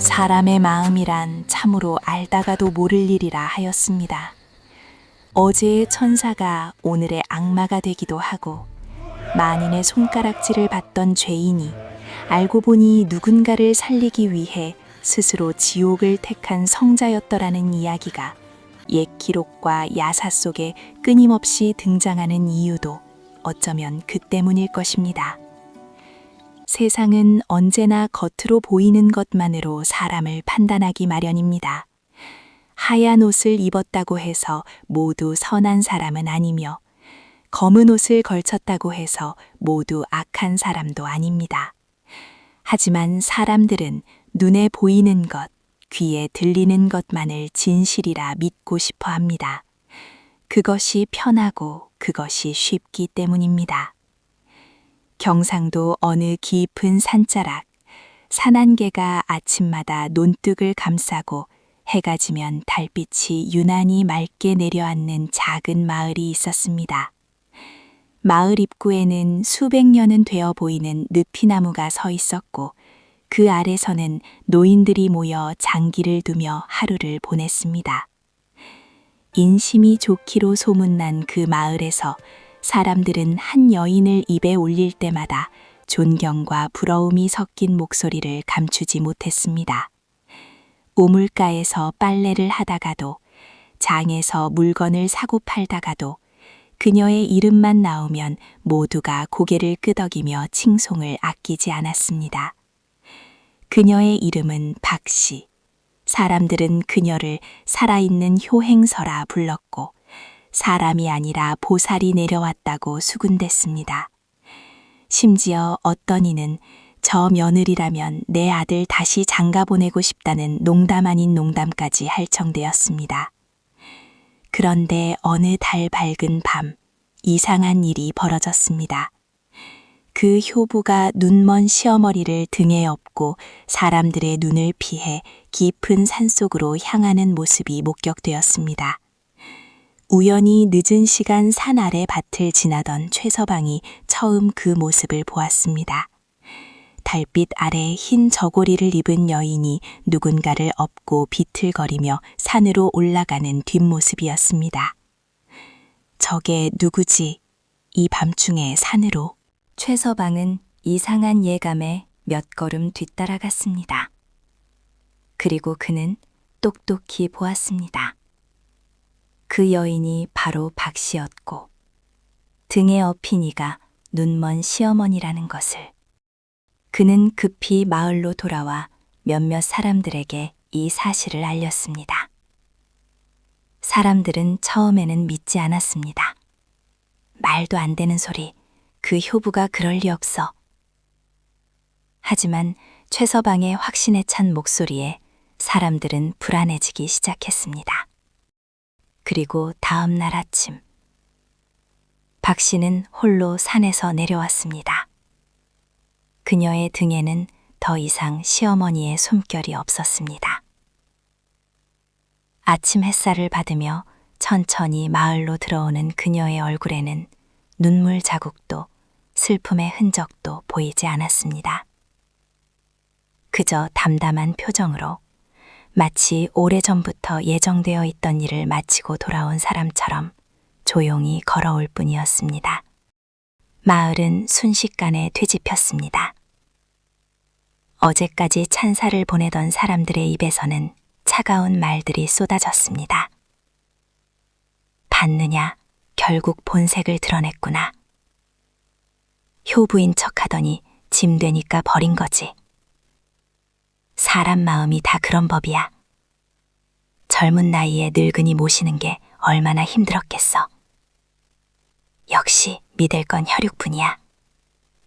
사람의 마음이란 참으로 알다가도 모를 일이라 하였습니다. 어제의 천사가 오늘의 악마가 되기도 하고, 만인의 손가락질을 받던 죄인이 알고 보니 누군가를 살리기 위해 스스로 지옥을 택한 성자였더라는 이야기가 옛 기록과 야사 속에 끊임없이 등장하는 이유도 어쩌면 그 때문일 것입니다. 세상은 언제나 겉으로 보이는 것만으로 사람을 판단하기 마련입니다. 하얀 옷을 입었다고 해서 모두 선한 사람은 아니며, 검은 옷을 걸쳤다고 해서 모두 악한 사람도 아닙니다. 하지만 사람들은 눈에 보이는 것, 귀에 들리는 것만을 진실이라 믿고 싶어 합니다. 그것이 편하고 그것이 쉽기 때문입니다. 경상도 어느 깊은 산자락, 산 한 개가 아침마다 논둑을 감싸고 해가 지면 달빛이 유난히 맑게 내려앉는 작은 마을이 있었습니다. 마을 입구에는 수백 년은 되어 보이는 느피나무가 서 있었고, 그 아래서는 노인들이 모여 장기를 두며 하루를 보냈습니다. 인심이 좋기로 소문난 그 마을에서 사람들은 한 여인을 입에 올릴 때마다 존경과 부러움이 섞인 목소리를 감추지 못했습니다. 우물가에서 빨래를 하다가도, 장에서 물건을 사고 팔다가도 그녀의 이름만 나오면 모두가 고개를 끄덕이며 칭송을 아끼지 않았습니다. 그녀의 이름은 박씨. 사람들은 그녀를 살아있는 효행서라 불렀고, 사람이 아니라 보살이 내려왔다고 수군댔습니다. 심지어 어떤 이는 저 며느리라면 내 아들 다시 장가 보내고 싶다는 농담 아닌 농담까지 할 정도였습니다. 그런데 어느 달 밝은 밤, 이상한 일이 벌어졌습니다. 그 효부가 눈먼 시어머니를 등에 업고 사람들의 눈을 피해 깊은 산속으로 향하는 모습이 목격되었습니다. 우연히 늦은 시간 산 아래 밭을 지나던 최서방이 처음 그 모습을 보았습니다. 달빛 아래 흰 저고리를 입은 여인이 누군가를 업고 비틀거리며 산으로 올라가는 뒷모습이었습니다. 저게 누구지? 이 밤중에 산으로. 최서방은 이상한 예감에 몇 걸음 뒤따라갔습니다. 그리고 그는 똑똑히 보았습니다. 그 여인이 바로 박씨였고, 등에 업힌 이가 눈먼 시어머니라는 것을. 그는 급히 마을로 돌아와 몇몇 사람들에게 이 사실을 알렸습니다. 사람들은 처음에는 믿지 않았습니다. 말도 안 되는 소리, 그 효부가 그럴 리 없어. 하지만 최서방의 확신에 찬 목소리에 사람들은 불안해지기 시작했습니다. 그리고 다음 날 아침, 박 씨는 홀로 산에서 내려왔습니다. 그녀의 등에는 더 이상 시어머니의 숨결이 없었습니다. 아침 햇살을 받으며 천천히 마을로 들어오는 그녀의 얼굴에는 눈물 자국도 슬픔의 흔적도 보이지 않았습니다. 그저 담담한 표정으로 마치 오래전부터 예정되어 있던 일을 마치고 돌아온 사람처럼 조용히 걸어올 뿐이었습니다. 마을은 순식간에 뒤집혔습니다. 어제까지 찬사를 보내던 사람들의 입에서는 차가운 말들이 쏟아졌습니다. 봤느냐, 결국 본색을 드러냈구나. 효부인 척하더니 짐 되니까 버린 거지. 사람 마음이 다 그런 법이야. 젊은 나이에 늙은이 모시는 게 얼마나 힘들었겠어. 역시 믿을 건 혈육뿐이야.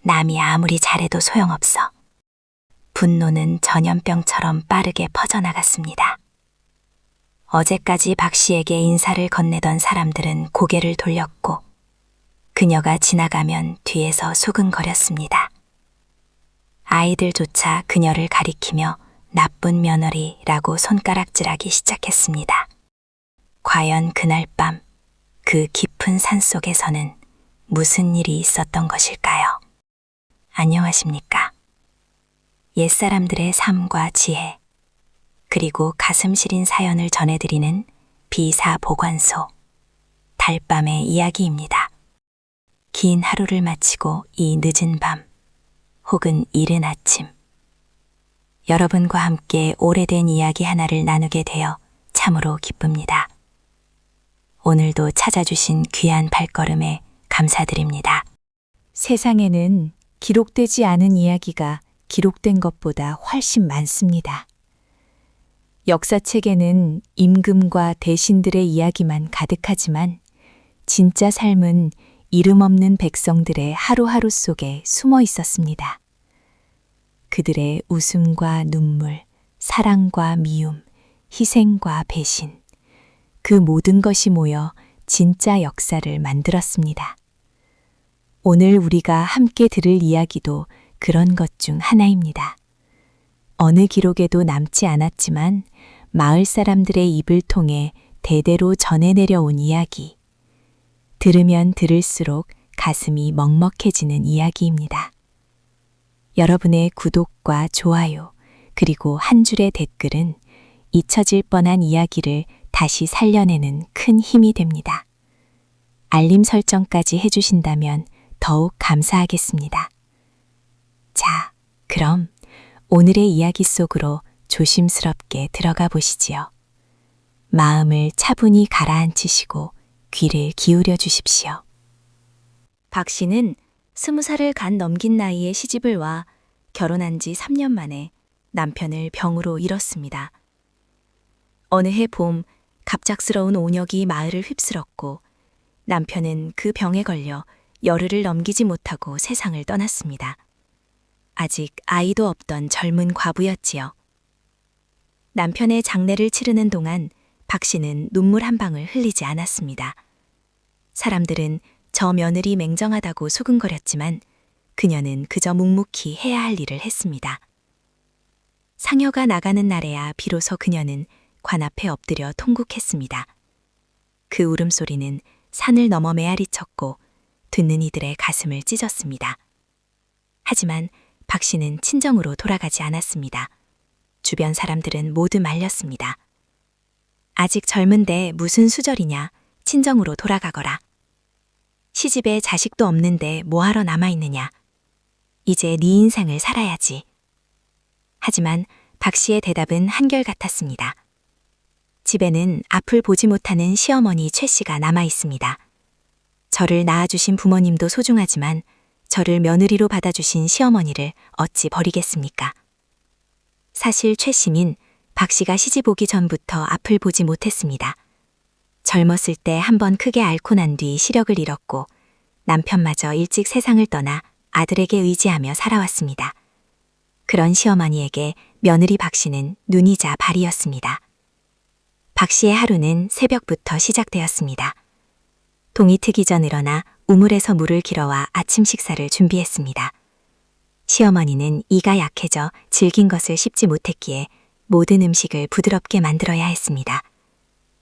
남이 아무리 잘해도 소용없어. 분노는 전염병처럼 빠르게 퍼져나갔습니다. 어제까지 박 씨에게 인사를 건네던 사람들은 고개를 돌렸고, 그녀가 지나가면 뒤에서 수근거렸습니다. 아이들조차 그녀를 가리키며 나쁜 며느리라고 손가락질하기 시작했습니다. 과연 그날 밤 그 깊은 산속에서는 무슨 일이 있었던 것일까요? 안녕하십니까? 옛사람들의 삶과 지혜, 그리고 가슴 시린 사연을 전해드리는 비사 보관소 달밤의 이야기입니다. 긴 하루를 마치고 이 늦은 밤 혹은 이른 아침 여러분과 함께 오래된 이야기 하나를 나누게 되어 참으로 기쁩니다. 오늘도 찾아주신 귀한 발걸음에 감사드립니다. 세상에는 기록되지 않은 이야기가 기록된 것보다 훨씬 많습니다. 역사책에는 임금과 대신들의 이야기만 가득하지만 진짜 삶은 이름 없는 백성들의 하루하루 속에 숨어 있었습니다. 그들의 웃음과 눈물, 사랑과 미움, 희생과 배신, 그 모든 것이 모여 진짜 역사를 만들었습니다. 오늘 우리가 함께 들을 이야기도 그런 것 중 하나입니다. 어느 기록에도 남지 않았지만 마을 사람들의 입을 통해 대대로 전해 내려온 이야기. 들으면 들을수록 가슴이 먹먹해지는 이야기입니다. 여러분의 구독과 좋아요, 그리고 한 줄의 댓글은 잊혀질 뻔한 이야기를 다시 살려내는 큰 힘이 됩니다. 알림 설정까지 해주신다면 더욱 감사하겠습니다. 자, 그럼 오늘의 이야기 속으로 조심스럽게 들어가 보시지요. 마음을 차분히 가라앉히시고 귀를 기울여 주십시오. 박 씨는 20살을 간 넘긴 나이에 시집을 와 결혼한 지 3년 만에 남편을 병으로 잃었습니다. 어느 해 봄 갑작스러운 온역이 마을을 휩쓸었고 남편은 그 병에 걸려 열흘을 넘기지 못하고 세상을 떠났습니다. 아직 아이도 없던 젊은 과부였지요. 남편의 장례를 치르는 동안 박 씨는 눈물 한 방울 흘리지 않았습니다. 사람들은 저 며느리 맹정하다고 수근거렸지만 그녀는 그저 묵묵히 해야 할 일을 했습니다. 상여가 나가는 날에야 비로소 그녀는 관 앞에 엎드려 통곡했습니다. 그 울음소리는 산을 넘어 메아리쳤고 듣는 이들의 가슴을 찢었습니다. 하지만 박 씨는 친정으로 돌아가지 않았습니다. 주변 사람들은 모두 말렸습니다. 아직 젊은데 무슨 수절이냐, 친정으로 돌아가거라. 시집에 자식도 없는데 뭐하러 남아있느냐. 이제 네 인생을 살아야지. 하지만 박 씨의 대답은 한결같았습니다. 집에는 앞을 보지 못하는 시어머니 최 씨가 남아있습니다. 저를 낳아주신 부모님도 소중하지만 저를 며느리로 받아주신 시어머니를 어찌 버리겠습니까? 사실 최 씨는 박 씨가 시집 오기 전부터 앞을 보지 못했습니다. 젊었을 때 한번 크게 앓고 난 뒤 시력을 잃었고 남편마저 일찍 세상을 떠나 아들에게 의지하며 살아왔습니다. 그런 시어머니에게 며느리 박 씨는 눈이자 발이었습니다. 박 씨의 하루는 새벽부터 시작되었습니다. 동이 트기 전 일어나 우물에서 물을 길어와 아침 식사를 준비했습니다. 시어머니는 이가 약해져 질긴 것을 씹지 못했기에 모든 음식을 부드럽게 만들어야 했습니다.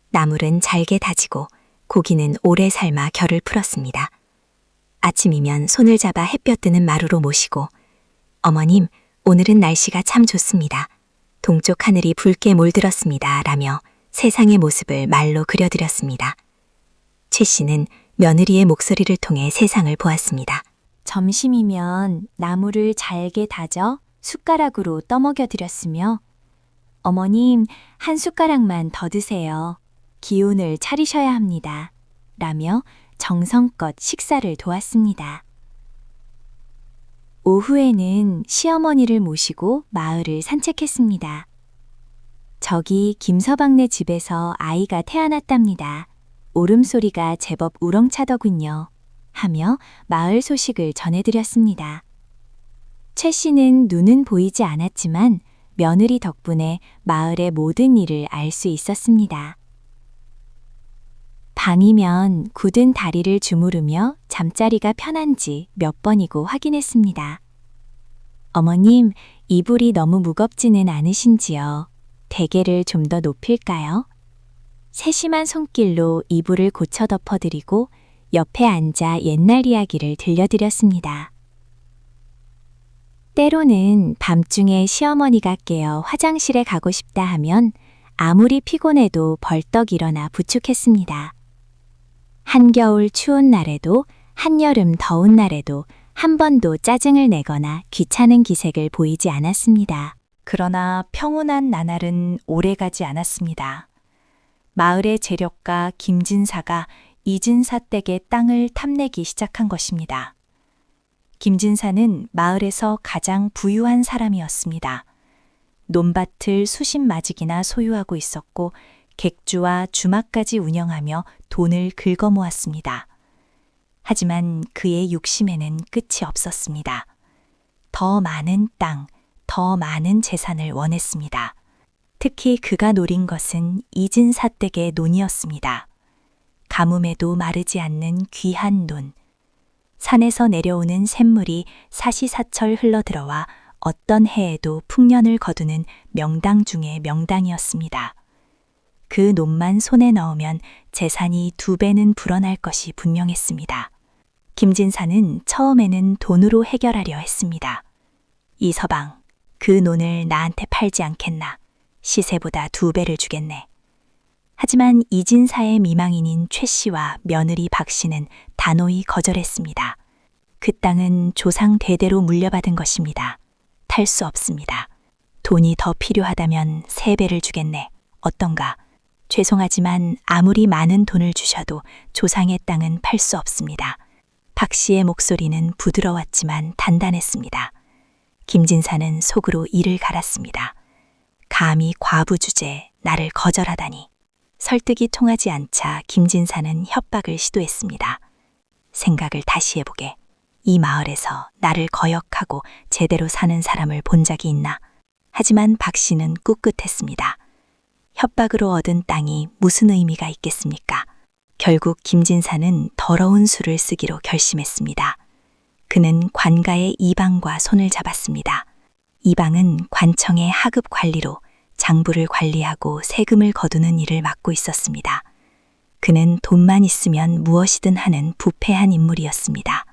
나물은 잘게 다지고 고기는 오래 삶아 결을 풀었습니다. 아침이면 손을 잡아 햇볕 드는 마루로 모시고 어머님, 오늘은 날씨가 참 좋습니다. 동쪽 하늘이 붉게 몰들었습니다. 라며 세상의 모습을 말로 그려드렸습니다. 최 씨는 며느리의 목소리를 통해 세상을 보았습니다. 점심이면 나물을 잘게 다져 숟가락으로 떠먹여 드렸으며 어머님, 한 숟가락만 더 드세요. 기운을 차리셔야 합니다. 라며 정성껏 식사를 도왔습니다. 오후에는 시어머니를 모시고 마을을 산책했습니다. 저기 김서방네 집에서 아이가 태어났답니다. 울음소리가 제법 우렁차더군요. 하며 마을 소식을 전해드렸습니다. 최 씨는 눈은 보이지 않았지만 며느리 덕분에 마을의 모든 일을 알 수 있었습니다. 밤이면 굳은 다리를 주무르며 잠자리가 편한지 몇 번이고 확인했습니다. 어머님, 이불이 너무 무겁지는 않으신지요? 베개를 좀 더 높일까요? 세심한 손길로 이불을 고쳐 덮어드리고 옆에 앉아 옛날 이야기를 들려드렸습니다. 때로는 밤중에 시어머니가 깨어 화장실에 가고 싶다 하면 아무리 피곤해도 벌떡 일어나 부축했습니다. 한겨울 추운 날에도 한여름 더운 날에도 한 번도 짜증을 내거나 귀찮은 기색을 보이지 않았습니다. 그러나 평온한 나날은 오래가지 않았습니다. 마을의 재력가 김진사가 이진사 댁의 땅을 탐내기 시작한 것입니다. 김진사는 마을에서 가장 부유한 사람이었습니다. 논밭을 수십 마직이나 소유하고 있었고 객주와 주막까지 운영하며 돈을 긁어 모았습니다. 하지만 그의 욕심에는 끝이 없었습니다. 더 많은 땅, 더 많은 재산을 원했습니다. 특히 그가 노린 것은 이진사 댁의 논이었습니다. 가뭄에도 마르지 않는 귀한 논. 산에서 내려오는 샘물이 사시사철 흘러들어와 어떤 해에도 풍년을 거두는 명당 중의 명당이었습니다. 그 논만 손에 넣으면 재산이 2배는 불어날 것이 분명했습니다. 김진사는 처음에는 돈으로 해결하려 했습니다. 이서방, 그 논을 나한테 팔지 않겠나? 시세보다 2배를 주겠네. 하지만 이진사의 미망인인 최 씨와 며느리 박 씨는 단호히 거절했습니다. 그 땅은 조상 대대로 물려받은 것입니다. 탈 수 없습니다. 돈이 더 필요하다면 3배를 주겠네. 어떤가? 죄송하지만 아무리 많은 돈을 주셔도 조상의 땅은 팔 수 없습니다. 박 씨의 목소리는 부드러웠지만 단단했습니다. 김진사는 속으로 이를 갈았습니다. 감히 과부 주제에 나를 거절하다니. 설득이 통하지 않자 김진사는 협박을 시도했습니다. 생각을 다시 해보게. 이 마을에서 나를 거역하고 제대로 사는 사람을 본 적이 있나? 하지만 박 씨는 꿋꿋했습니다. 협박으로 얻은 땅이 무슨 의미가 있겠습니까? 결국 김진사는 더러운 수를 쓰기로 결심했습니다. 그는 관가의 이방과 손을 잡았습니다. 이방은 관청의 하급 관리로 장부를 관리하고 세금을 거두는 일을 맡고 있었습니다. 그는 돈만 있으면 무엇이든 하는 부패한 인물이었습니다.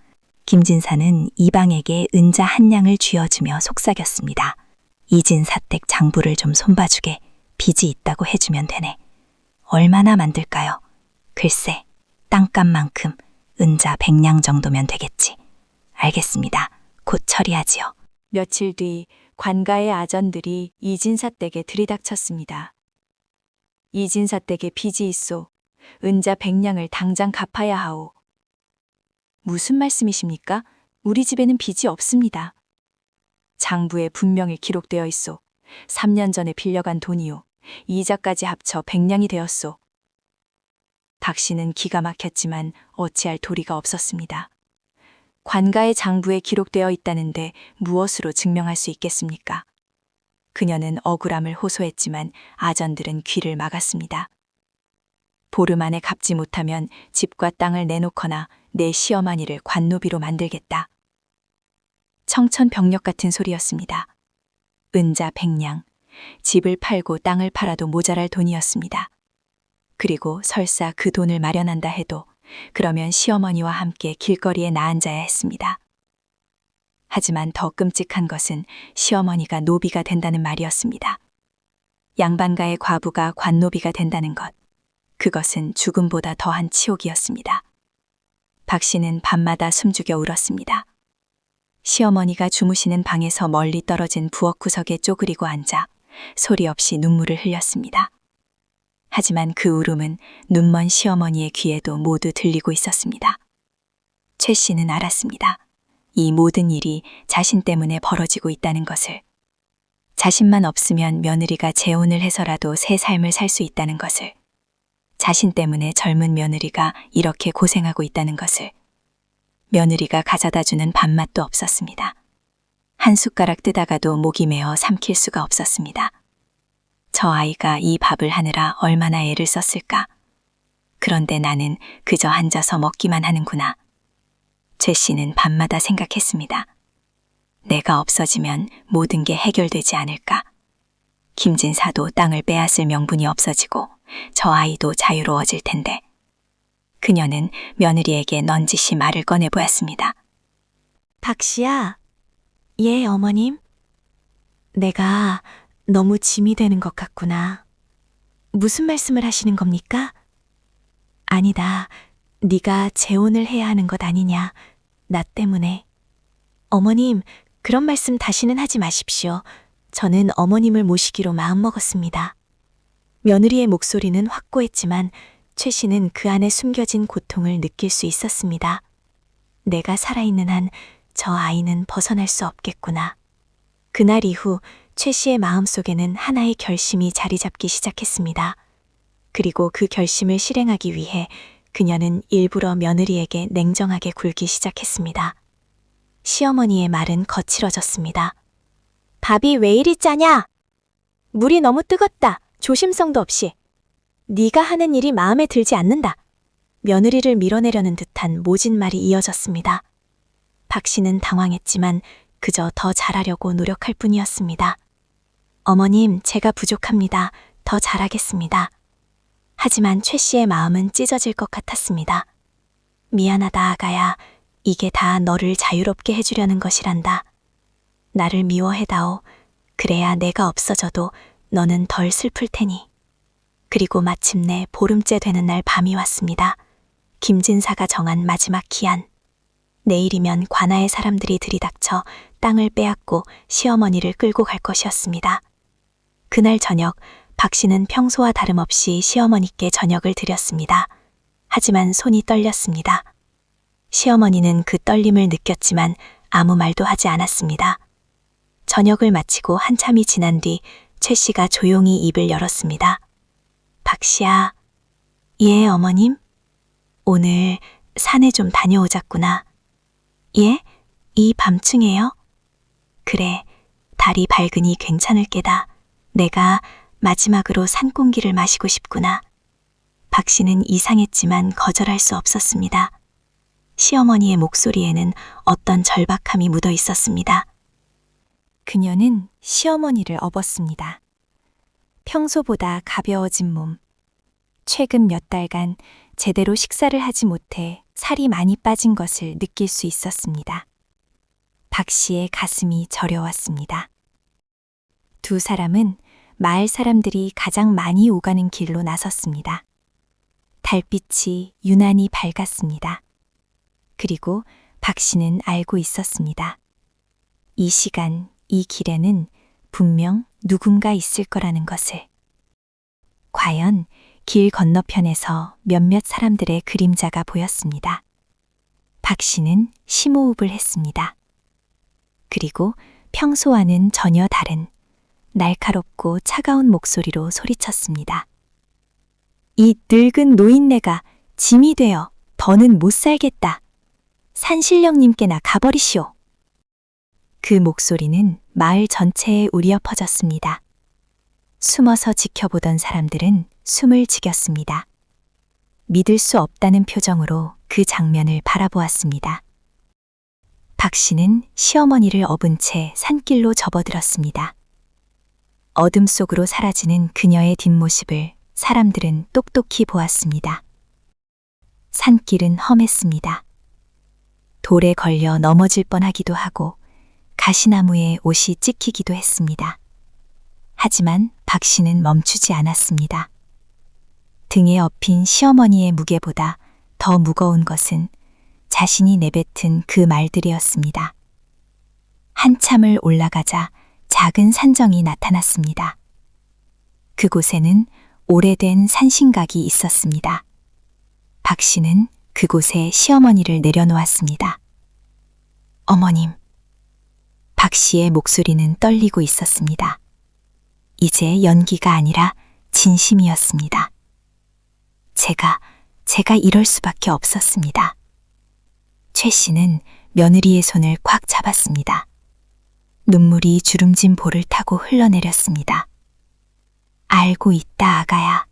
김진사는 이방에게 은자 한 냥을 쥐어주며 속삭였습니다. 이진사댁 장부를 좀 손봐주게. 빚이 있다고 해주면 되네. 얼마나 만들까요? 글쎄, 땅값만큼 은자 100냥 정도면 되겠지. 알겠습니다. 곧 처리하지요. 며칠 뒤 관가의 아전들이 이진사 댁에 들이닥쳤습니다. 이진사 댁에 빚이 있소. 은자 100냥을 당장 갚아야 하오. 무슨 말씀이십니까? 우리 집에는 빚이 없습니다. 장부에 분명히 기록되어 있소. 3년 전에 빌려간 돈이요. 이자까지 합쳐 100냥이 되었소. 박 씨는 기가 막혔지만 어찌할 도리가 없었습니다. 관가의 장부에 기록되어 있다는데 무엇으로 증명할 수 있겠습니까? 그녀는 억울함을 호소했지만 아전들은 귀를 막았습니다. 보름 안에 갚지 못하면 집과 땅을 내놓거나 내 시어머니를 관노비로 만들겠다. 청천벽력 같은 소리였습니다. 은자 100냥, 집을 팔고 땅을 팔아도 모자랄 돈이었습니다. 그리고 설사 그 돈을 마련한다 해도 그러면 시어머니와 함께 길거리에 나앉아야 했습니다. 하지만 더 끔찍한 것은 시어머니가 노비가 된다는 말이었습니다. 양반가의 과부가 관노비가 된다는 것. 그것은 죽음보다 더한 치욕이었습니다. 박 씨는 밤마다 숨죽여 울었습니다. 시어머니가 주무시는 방에서 멀리 떨어진 부엌 구석에 쪼그리고 앉아 소리 없이 눈물을 흘렸습니다. 하지만 그 울음은 눈먼 시어머니의 귀에도 모두 들리고 있었습니다. 최 씨는 알았습니다. 이 모든 일이 자신 때문에 벌어지고 있다는 것을. 자신만 없으면 며느리가 재혼을 해서라도 새 삶을 살 수 있다는 것을. 자신 때문에 젊은 며느리가 이렇게 고생하고 있다는 것을. 며느리가 가져다 주는 밥맛도 없었습니다. 한 숟가락 뜨다가도 목이 메어 삼킬 수가 없었습니다. 저 아이가 이 밥을 하느라 얼마나 애를 썼을까. 그런데 나는 그저 앉아서 먹기만 하는구나. 최 씨는 밤마다 생각했습니다. 내가 없어지면 모든 게 해결되지 않을까. 김진사도 땅을 빼앗을 명분이 없어지고 저 아이도 자유로워질 텐데. 그녀는 며느리에게 넌지시 말을 꺼내보았습니다. 박 씨야, 예, 어머님. 내가 너무 짐이 되는 것 같구나. 무슨 말씀을 하시는 겁니까? 아니다. 네가 재혼을 해야 하는 것 아니냐. 나 때문에. 어머님, 그런 말씀 다시는 하지 마십시오. 저는 어머님을 모시기로 마음먹었습니다. 며느리의 목소리는 확고했지만 최 씨는 그 안에 숨겨진 고통을 느낄 수 있었습니다. 내가 살아있는 한 저 아이는 벗어날 수 없겠구나. 그날 이후 최 씨의 마음속에는 하나의 결심이 자리 잡기 시작했습니다. 그리고 그 결심을 실행하기 위해 그녀는 일부러 며느리에게 냉정하게 굴기 시작했습니다. 시어머니의 말은 거칠어졌습니다. 밥이 왜 이리 짜냐? 물이 너무 뜨겁다. 조심성도 없이. 네가 하는 일이 마음에 들지 않는다. 며느리를 밀어내려는 듯한 모진 말이 이어졌습니다. 박 씨는 당황했지만 그저 더 잘하려고 노력할 뿐이었습니다. 어머님, 제가 부족합니다. 더 잘하겠습니다. 하지만 최 씨의 마음은 찢어질 것 같았습니다. 미안하다, 아가야. 이게 다 너를 자유롭게 해주려는 것이란다. 나를 미워해다오. 그래야 내가 없어져도 너는 덜 슬플 테니. 그리고 마침내 보름째 되는 날 밤이 왔습니다. 김진사가 정한 마지막 기한. 내일이면 관아의 사람들이 들이닥쳐 땅을 빼앗고 시어머니를 끌고 갈 것이었습니다. 그날 저녁, 박 씨는 평소와 다름없이 시어머니께 저녁을 드렸습니다. 하지만 손이 떨렸습니다. 시어머니는 그 떨림을 느꼈지만 아무 말도 하지 않았습니다. 저녁을 마치고 한참이 지난 뒤 최 씨가 조용히 입을 열었습니다. 박 씨야. 예, 어머님? 오늘 산에 좀 다녀오자꾸나. 예? 이 밤중에요? 그래, 달이 밝으니 괜찮을 게다. 내가 마지막으로 산공기를 마시고 싶구나. 박 씨는 이상했지만 거절할 수 없었습니다. 시어머니의 목소리에는 어떤 절박함이 묻어 있었습니다. 그녀는 시어머니를 업었습니다. 평소보다 가벼워진 몸. 최근 몇 달간 제대로 식사를 하지 못해 살이 많이 빠진 것을 느낄 수 있었습니다. 박 씨의 가슴이 저려왔습니다. 두 사람은 마을 사람들이 가장 많이 오가는 길로 나섰습니다. 달빛이 유난히 밝았습니다. 그리고 박 씨는 알고 있었습니다. 이 시간, 이 길에는 분명 누군가 있을 거라는 것을. 과연 길 건너편에서 몇몇 사람들의 그림자가 보였습니다. 박 씨는 심호흡을 했습니다. 그리고 평소와는 전혀 다른 날카롭고 차가운 목소리로 소리쳤습니다. 이 늙은 노인네가 짐이 되어 더는 못 살겠다. 산신령님께나 가버리시오. 그 목소리는 마을 전체에 울려 퍼졌습니다. 숨어서 지켜보던 사람들은 숨을 지겼습니다. 믿을 수 없다는 표정으로 그 장면을 바라보았습니다. 박 씨는 시어머니를 업은 채 산길로 접어들었습니다. 어둠 속으로 사라지는 그녀의 뒷모습을 사람들은 똑똑히 보았습니다. 산길은 험했습니다. 돌에 걸려 넘어질 뻔하기도 하고 가시나무에 옷이 찍히기도 했습니다. 하지만 박 씨는 멈추지 않았습니다. 등에 업힌 시어머니의 무게보다 더 무거운 것은 자신이 내뱉은 그 말들이었습니다. 한참을 올라가자 작은 산정이 나타났습니다. 그곳에는 오래된 산신각이 있었습니다. 박 씨는 그곳에 시어머니를 내려놓았습니다. 어머님. 박 씨의 목소리는 떨리고 있었습니다. 이제 연기가 아니라 진심이었습니다. 제가 이럴 수밖에 없었습니다. 최 씨는 며느리의 손을 꽉 잡았습니다. 눈물이 주름진 볼을 타고 흘러내렸습니다. 알고 있다, 아가야.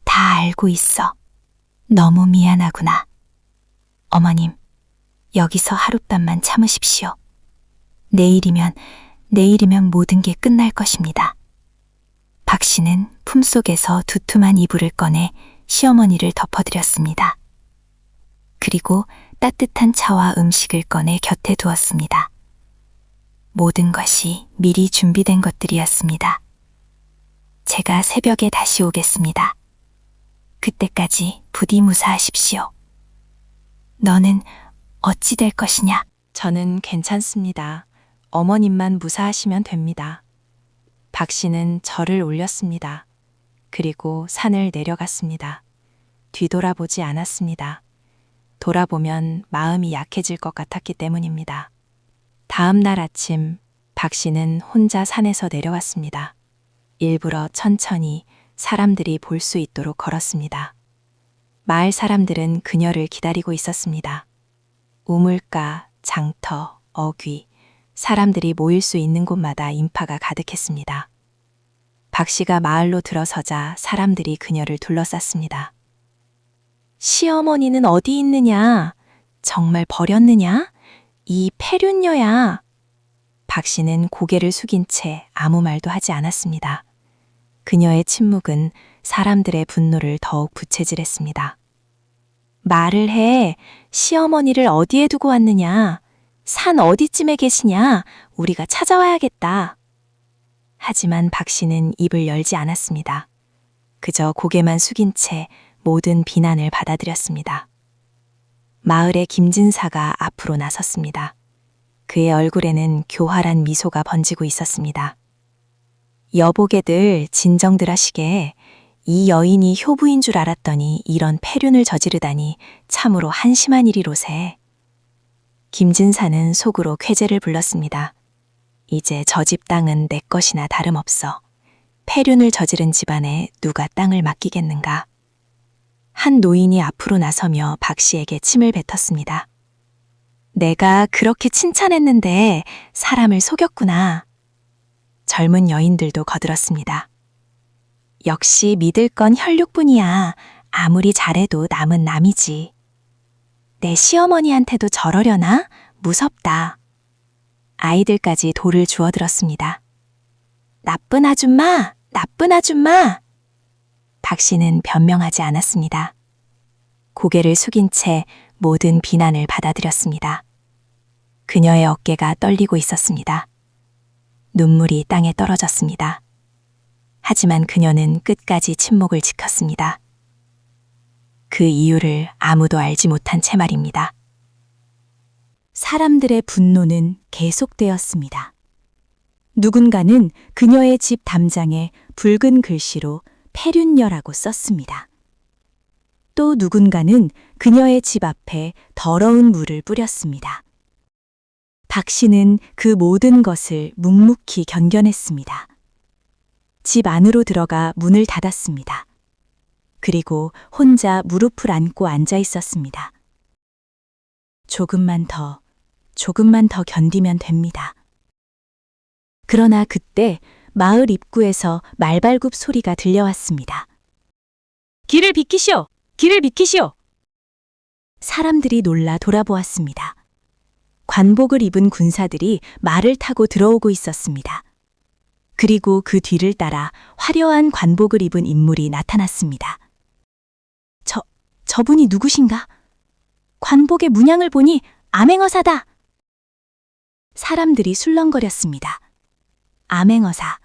다 알고 있어. 너무 미안하구나. 어머님, 여기서 하룻밤만 참으십시오. 내일이면 모든 게 끝날 것입니다. 박 씨는 품속에서 두툼한 이불을 꺼내 시어머니를 덮어드렸습니다. 그리고 따뜻한 차와 음식을 꺼내 곁에 두었습니다. 모든 것이 미리 준비된 것들이었습니다. 제가 새벽에 다시 오겠습니다. 그때까지 부디 무사하십시오. 너는 어찌 될 것이냐? 저는 괜찮습니다. 어머님만 무사하시면 됩니다. 박 씨는 절을 올렸습니다. 그리고 산을 내려갔습니다. 뒤돌아보지 않았습니다. 돌아보면 마음이 약해질 것 같았기 때문입니다. 다음 날 아침 박 씨는 혼자 산에서 내려왔습니다. 일부러 천천히 사람들이 볼 수 있도록 걸었습니다. 마을 사람들은 그녀를 기다리고 있었습니다. 우물가, 장터, 어귀, 사람들이 모일 수 있는 곳마다 인파가 가득했습니다. 박 씨가 마을로 들어서자 사람들이 그녀를 둘러쌌습니다. 시어머니는 어디 있느냐? 정말 버렸느냐? 이 폐륜녀야. 박 씨는 고개를 숙인 채 아무 말도 하지 않았습니다. 그녀의 침묵은 사람들의 분노를 더욱 부채질했습니다. 말을 해. 시어머니를 어디에 두고 왔느냐? 산 어디쯤에 계시냐? 우리가 찾아와야겠다. 하지만 박 씨는 입을 열지 않았습니다. 그저 고개만 숙인 채 모든 비난을 받아들였습니다. 마을의 김진사가 앞으로 나섰습니다. 그의 얼굴에는 교활한 미소가 번지고 있었습니다. 여보게들 진정들 하시게. 이 여인이 효부인 줄 알았더니 이런 폐륜을 저지르다니 참으로 한심한 일이로세. 김진사는 속으로 쾌재를 불렀습니다. 이제 저 집 땅은 내 것이나 다름없어. 폐륜을 저지른 집안에 누가 땅을 맡기겠는가. 한 노인이 앞으로 나서며 박 씨에게 침을 뱉었습니다. 내가 그렇게 칭찬했는데 사람을 속였구나. 젊은 여인들도 거들었습니다. 역시 믿을 건 혈육뿐이야. 아무리 잘해도 남은 남이지. 내 시어머니한테도 저러려나? 무섭다. 아이들까지 돌을 주워들었습니다. 나쁜 아줌마! 나쁜 아줌마! 박 씨는 변명하지 않았습니다. 고개를 숙인 채 모든 비난을 받아들였습니다. 그녀의 어깨가 떨리고 있었습니다. 눈물이 땅에 떨어졌습니다. 하지만 그녀는 끝까지 침묵을 지켰습니다. 그 이유를 아무도 알지 못한 채 말입니다. 사람들의 분노는 계속되었습니다. 누군가는 그녀의 집 담장에 붉은 글씨로 폐륜녀라고 썼습니다. 또 누군가는 그녀의 집 앞에 더러운 물을 뿌렸습니다. 박 씨는 그 모든 것을 묵묵히 견뎌냈습니다. 집 안으로 들어가 문을 닫았습니다. 그리고 혼자 무릎을 안고 앉아 있었습니다. 조금만 더 견디면 됩니다. 그러나 그때 마을 입구에서 말발굽 소리가 들려왔습니다. 길을 비키시오! 길을 비키시오! 사람들이 놀라 돌아보았습니다. 관복을 입은 군사들이 말을 타고 들어오고 있었습니다. 그리고 그 뒤를 따라 화려한 관복을 입은 인물이 나타났습니다. 저분이 누구신가? 관복의 문양을 보니 암행어사다! 사람들이 술렁거렸습니다. 암행어사.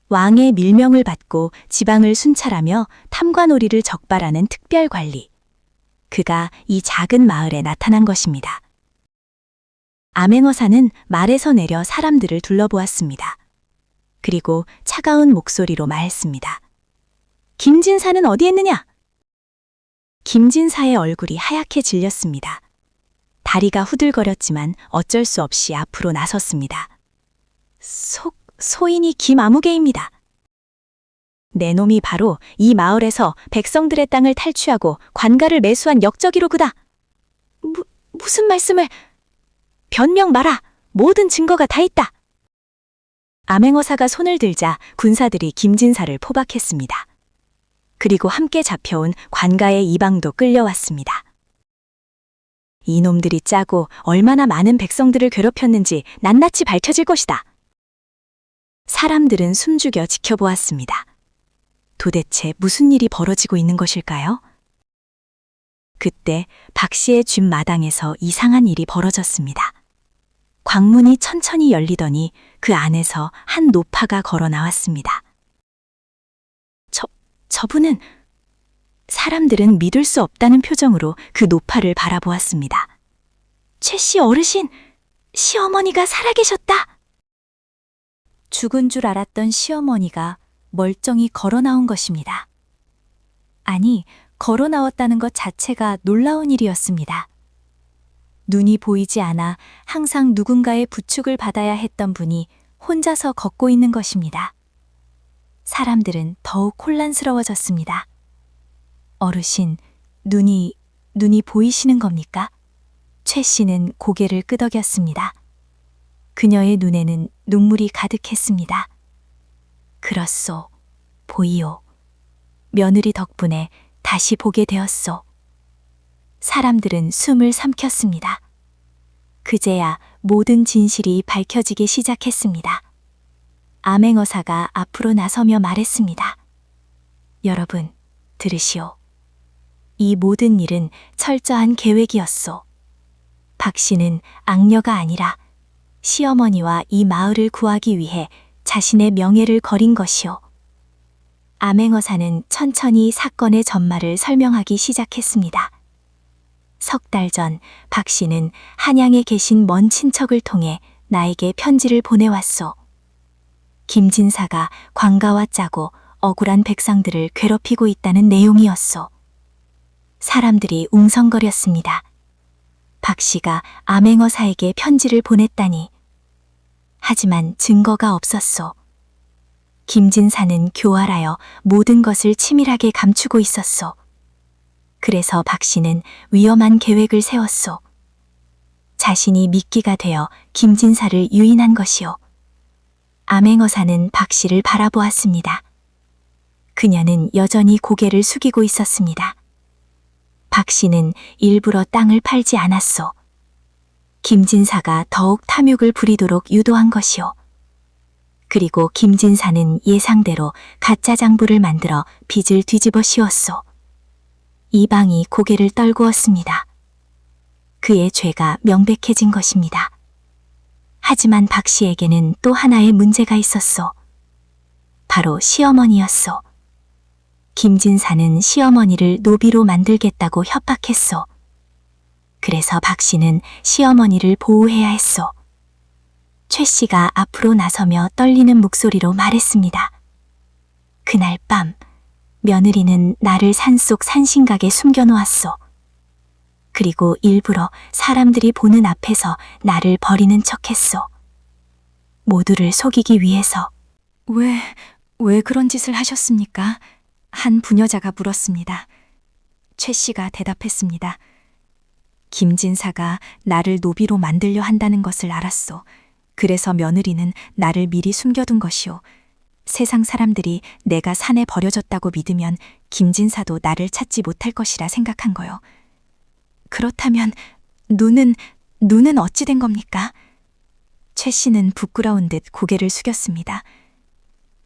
왕의 밀명을 받고 지방을 순찰하며 탐관오리를 적발하는 특별관리. 그가 이 작은 마을에 나타난 것입니다. 암행어사는 말에서 내려 사람들을 둘러보았습니다. 그리고 차가운 목소리로 말했습니다. 김진사는 어디 있느냐? 김진사의 얼굴이 하얗게 질렸습니다. 다리가 후들거렸지만 어쩔 수 없이 앞으로 나섰습니다. 소인이 김아무개입니다. 내 놈이 바로 이 마을에서 백성들의 땅을 탈취하고 관가를 매수한 역적이로 그다. 무슨 말씀을... 변명 마라. 모든 증거가 다 있다. 암행어사가 손을 들자 군사들이 김진사를 포박했습니다. 그리고 함께 잡혀온 관가의 이방도 끌려왔습니다. 이놈들이 짜고 얼마나 많은 백성들을 괴롭혔는지 낱낱이 밝혀질 것이다. 사람들은 숨죽여 지켜보았습니다. 도대체 무슨 일이 벌어지고 있는 것일까요? 그때 박 씨의 집 마당에서 이상한 일이 벌어졌습니다. 광문이 천천히 열리더니 그 안에서 한 노파가 걸어 나왔습니다. 저분은 사람들은 믿을 수 없다는 표정으로 그 노파를 바라보았습니다. 최씨 어르신, 시어머니가 살아계셨다. 죽은 줄 알았던 시어머니가 멀쩡히 걸어 나온 것입니다. 아니, 걸어 나왔다는 것 자체가 놀라운 일이었습니다. 눈이 보이지 않아 항상 누군가의 부축을 받아야 했던 분이 혼자서 걷고 있는 것입니다. 사람들은 더욱 혼란스러워졌습니다. 어르신, 눈이 보이시는 겁니까? 최 씨는 고개를 끄덕였습니다. 그녀의 눈에는 눈물이 가득했습니다. 그렇소, 보이오. 며느리 덕분에 다시 보게 되었소. 사람들은 숨을 삼켰습니다. 그제야 모든 진실이 밝혀지기 시작했습니다. 암행어사가 앞으로 나서며 말했습니다. 여러분, 들으시오. 이 모든 일은 철저한 계획이었소. 박 씨는 악녀가 아니라 시어머니와 이 마을을 구하기 위해 자신의 명예를 걸인 것이오. 암행어사는 천천히 사건의 전말을 설명하기 시작했습니다. 석 달 전 박 씨는 한양에 계신 먼 친척을 통해 나에게 편지를 보내왔소. 김진사가 관가와 짜고 억울한 백성들을 괴롭히고 있다는 내용이었소. 사람들이 웅성거렸습니다. 박 씨가 암행어사에게 편지를 보냈다니. 하지만 증거가 없었소. 김진사는 교활하여 모든 것을 치밀하게 감추고 있었소. 그래서 박 씨는 위험한 계획을 세웠소. 자신이 미끼가 되어 김진사를 유인한 것이오. 암행어사는 박 씨를 바라보았습니다. 그녀는 여전히 고개를 숙이고 있었습니다. 박 씨는 일부러 땅을 팔지 않았소. 김진사가 더욱 탐욕을 부리도록 유도한 것이오. 그리고 김진사는 예상대로 가짜 장부를 만들어 빚을 뒤집어 씌웠소. 이방이 고개를 떨구었습니다. 그의 죄가 명백해진 것입니다. 하지만 박 씨에게는 또 하나의 문제가 있었소. 바로 시어머니였소. 김진사는 시어머니를 노비로 만들겠다고 협박했소. 그래서 박 씨는 시어머니를 보호해야 했소. 최 씨가 앞으로 나서며 떨리는 목소리로 말했습니다. 그날 밤, 며느리는 나를 산속 산신각에 숨겨놓았소. 그리고 일부러 사람들이 보는 앞에서 나를 버리는 척했소. 모두를 속이기 위해서. 왜 그런 짓을 하셨습니까? 한 부녀자가 물었습니다. 최 씨가 대답했습니다. 김진사가 나를 노비로 만들려 한다는 것을 알았소. 그래서 며느리는 나를 미리 숨겨둔 것이오. 세상 사람들이 내가 산에 버려졌다고 믿으면 김진사도 나를 찾지 못할 것이라 생각한 거요. 그렇다면 눈은 어찌 된 겁니까? 최 씨는 부끄러운 듯 고개를 숙였습니다.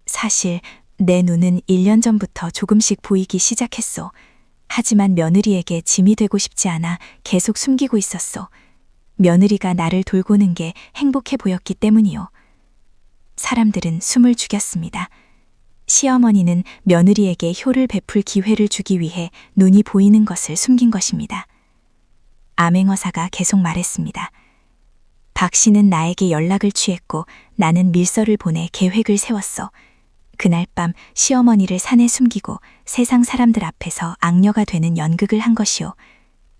사실 내 눈은 1년 전부터 조금씩 보이기 시작했소. 하지만 며느리에게 짐이 되고 싶지 않아 계속 숨기고 있었소. 며느리가 나를 돌보는 게 행복해 보였기 때문이요. 사람들은 숨을 죽였습니다. 시어머니는 며느리에게 효를 베풀 기회를 주기 위해 눈이 보이는 것을 숨긴 것입니다. 암행어사가 계속 말했습니다. 박 씨는 나에게 연락을 취했고 나는 밀서를 보내 계획을 세웠어. 그날 밤 시어머니를 산에 숨기고 세상 사람들 앞에서 악녀가 되는 연극을 한 것이오.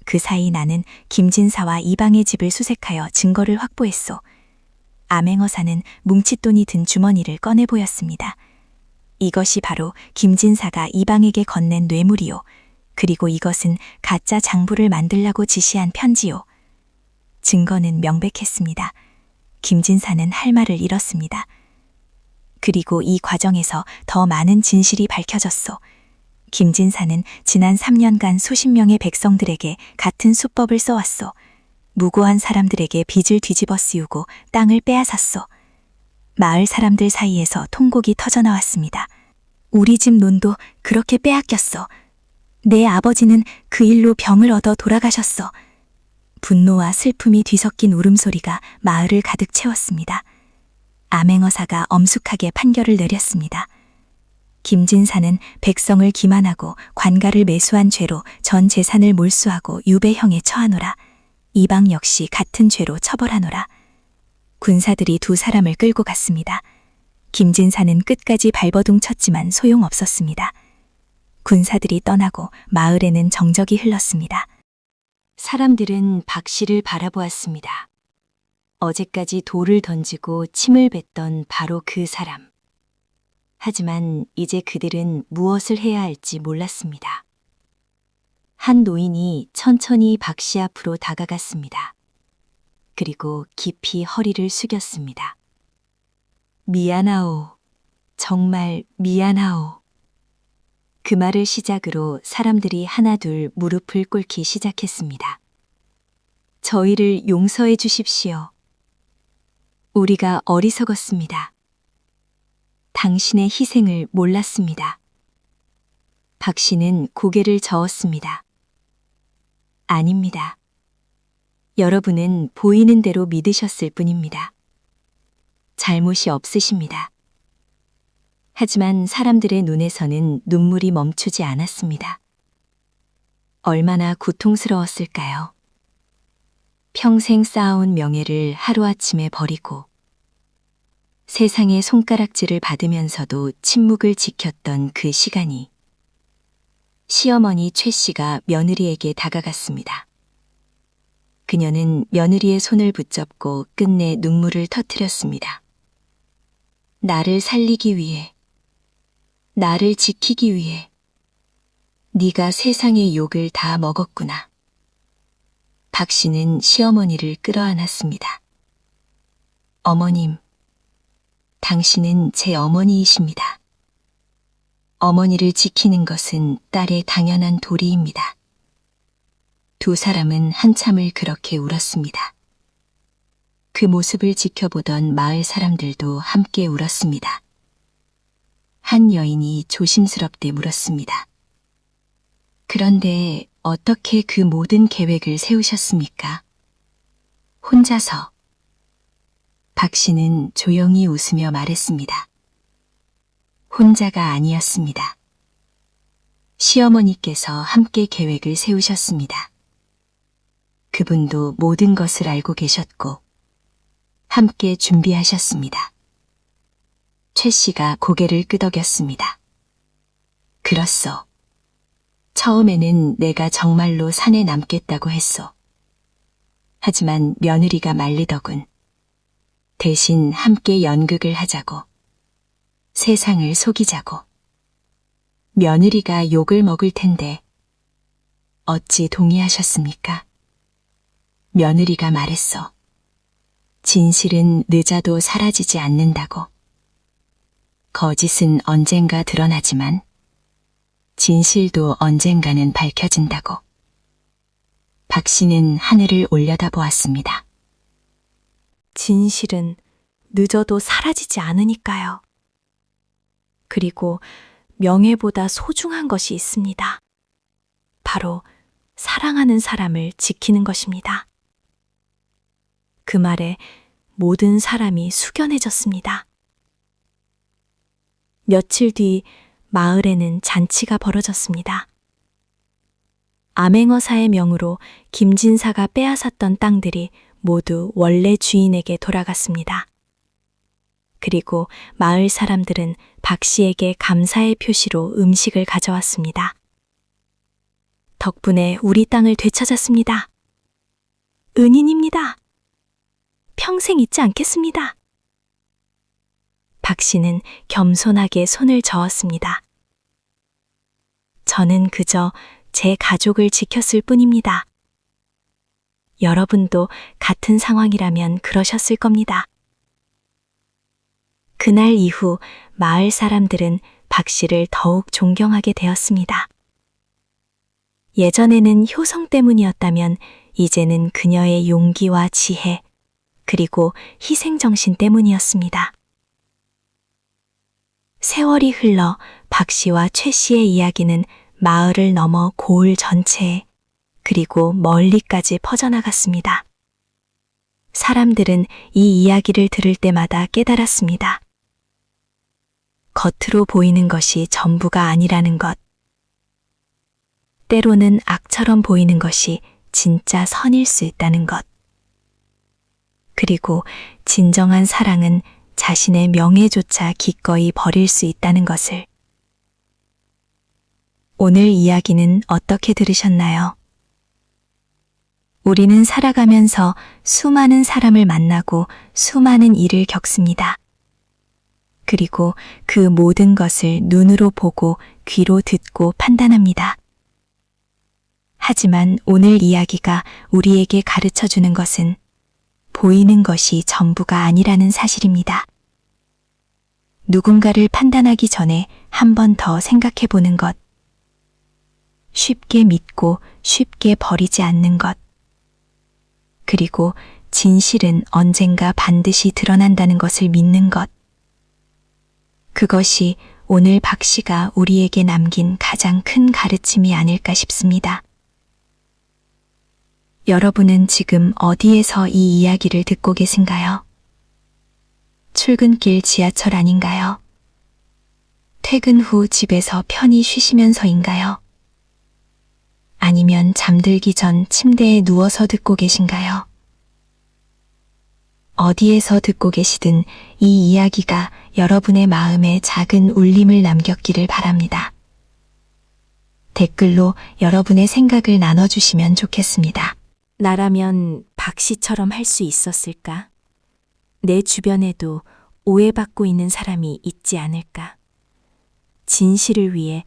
그 사이 나는 김진사와 이방의 집을 수색하여 증거를 확보했소. 암행어사는 뭉칫돈이 든 주머니를 꺼내 보였습니다. 이것이 바로 김진사가 이방에게 건넨 뇌물이요. 그리고 이것은 가짜 장부를 만들라고 지시한 편지요. 증거는 명백했습니다. 김진사는 할 말을 잃었습니다. 그리고 이 과정에서 더 많은 진실이 밝혀졌소. 김진사는 지난 3년간 수십 명의 백성들에게 같은 수법을 써왔소. 무고한 사람들에게 빚을 뒤집어 씌우고 땅을 빼앗았소. 마을 사람들 사이에서 통곡이 터져나왔습니다. 우리 집 논도 그렇게 빼앗겼어. 내 아버지는 그 일로 병을 얻어 돌아가셨어. 분노와 슬픔이 뒤섞인 울음소리가 마을을 가득 채웠습니다. 암행어사가 엄숙하게 판결을 내렸습니다. 김진사는 백성을 기만하고 관가를 매수한 죄로 전 재산을 몰수하고 유배형에 처하노라. 이방 역시 같은 죄로 처벌하노라. 군사들이 두 사람을 끌고 갔습니다. 김진사는 끝까지 발버둥 쳤지만 소용없었습니다. 군사들이 떠나고 마을에는 정적이 흘렀습니다. 사람들은 박 씨를 바라보았습니다. 어제까지 돌을 던지고 침을 뱉던 바로 그 사람. 하지만 이제 그들은 무엇을 해야 할지 몰랐습니다. 한 노인이 천천히 박 씨 앞으로 다가갔습니다. 그리고 깊이 허리를 숙였습니다. 미안하오. 정말 미안하오. 그 말을 시작으로 사람들이 하나둘 무릎을 꿇기 시작했습니다. 저희를 용서해 주십시오. 우리가 어리석었습니다. 당신의 희생을 몰랐습니다. 박 씨는 고개를 저었습니다. 아닙니다. 여러분은 보이는 대로 믿으셨을 뿐입니다. 잘못이 없으십니다. 하지만 사람들의 눈에서는 눈물이 멈추지 않았습니다. 얼마나 고통스러웠을까요? 평생 쌓아온 명예를 하루아침에 버리고 세상의 손가락질을 받으면서도 침묵을 지켰던 그 시간이 시어머니 최 씨가 며느리에게 다가갔습니다. 그녀는 며느리의 손을 붙잡고 끝내 눈물을 터뜨렸습니다. 나를 살리기 위해, 나를 지키기 위해 네가 세상의 욕을 다 먹었구나. 박 씨는 시어머니를 끌어안았습니다. 어머님, 당신은 제 어머니이십니다. 어머니를 지키는 것은 딸의 당연한 도리입니다. 두 사람은 한참을 그렇게 울었습니다. 그 모습을 지켜보던 마을 사람들도 함께 울었습니다. 한 여인이 조심스럽게 물었습니다. 그런데 어떻게 그 모든 계획을 세우셨습니까? 혼자서. 박 씨는 조용히 웃으며 말했습니다. 혼자가 아니었습니다. 시어머니께서 함께 계획을 세우셨습니다. 그분도 모든 것을 알고 계셨고 함께 준비하셨습니다. 최 씨가 고개를 끄덕였습니다. 그렇소. 처음에는 내가 정말로 산에 남겠다고 했소. 하지만 며느리가 말리더군. 대신 함께 연극을 하자고. 세상을 속이자고. 며느리가 욕을 먹을 텐데 어찌 동의하셨습니까? 며느리가 말했어. 진실은 늦어도 사라지지 않는다고. 거짓은 언젠가 드러나지만 진실도 언젠가는 밝혀진다고. 박 씨는 하늘을 올려다보았습니다. 진실은 늦어도 사라지지 않으니까요. 그리고 명예보다 소중한 것이 있습니다. 바로 사랑하는 사람을 지키는 것입니다. 그 말에 모든 사람이 숙연해졌습니다. 며칠 뒤 마을에는 잔치가 벌어졌습니다. 암행어사의 명으로 김진사가 빼앗았던 땅들이 모두 원래 주인에게 돌아갔습니다. 그리고 마을 사람들은 박 씨에게 감사의 표시로 음식을 가져왔습니다. 덕분에 우리 땅을 되찾았습니다. 은인입니다. 평생 잊지 않겠습니다. 박 씨는 겸손하게 손을 저었습니다. 저는 그저 제 가족을 지켰을 뿐입니다. 여러분도 같은 상황이라면 그러셨을 겁니다. 그날 이후 마을 사람들은 박 씨를 더욱 존경하게 되었습니다. 예전에는 효성 때문이었다면 이제는 그녀의 용기와 지혜, 그리고 희생정신 때문이었습니다. 세월이 흘러 박 씨와 최 씨의 이야기는 마을을 넘어 고을 전체에, 그리고 멀리까지 퍼져나갔습니다. 사람들은 이 이야기를 들을 때마다 깨달았습니다. 겉으로 보이는 것이 전부가 아니라는 것. 때로는 악처럼 보이는 것이 진짜 선일 수 있다는 것. 그리고 진정한 사랑은 자신의 명예조차 기꺼이 버릴 수 있다는 것을. 오늘 이야기는 어떻게 들으셨나요? 우리는 살아가면서 수많은 사람을 만나고 수많은 일을 겪습니다. 그리고 그 모든 것을 눈으로 보고 귀로 듣고 판단합니다. 하지만 오늘 이야기가 우리에게 가르쳐 주는 것은 보이는 것이 전부가 아니라는 사실입니다. 누군가를 판단하기 전에 한 번 더 생각해 보는 것. 쉽게 믿고 쉽게 버리지 않는 것. 그리고 진실은 언젠가 반드시 드러난다는 것을 믿는 것. 그것이 오늘 박 씨가 우리에게 남긴 가장 큰 가르침이 아닐까 싶습니다. 여러분은 지금 어디에서 이 이야기를 듣고 계신가요? 출근길 지하철 아닌가요? 퇴근 후 집에서 편히 쉬시면서인가요? 아니면 잠들기 전 침대에 누워서 듣고 계신가요? 어디에서 듣고 계시든 이 이야기가 여러분의 마음에 작은 울림을 남겼기를 바랍니다. 댓글로 여러분의 생각을 나눠주시면 좋겠습니다. 나라면 박 씨처럼 할 수 있었을까? 내 주변에도 오해받고 있는 사람이 있지 않을까? 진실을 위해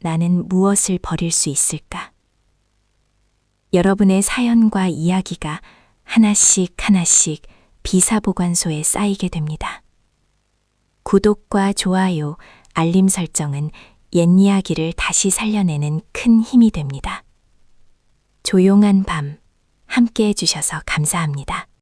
나는 무엇을 버릴 수 있을까? 여러분의 사연과 이야기가 하나씩 하나씩 비사보관소에 쌓이게 됩니다. 구독과 좋아요, 알림 설정은 옛 이야기를 다시 살려내는 큰 힘이 됩니다. 조용한 밤 함께 해주셔서 감사합니다.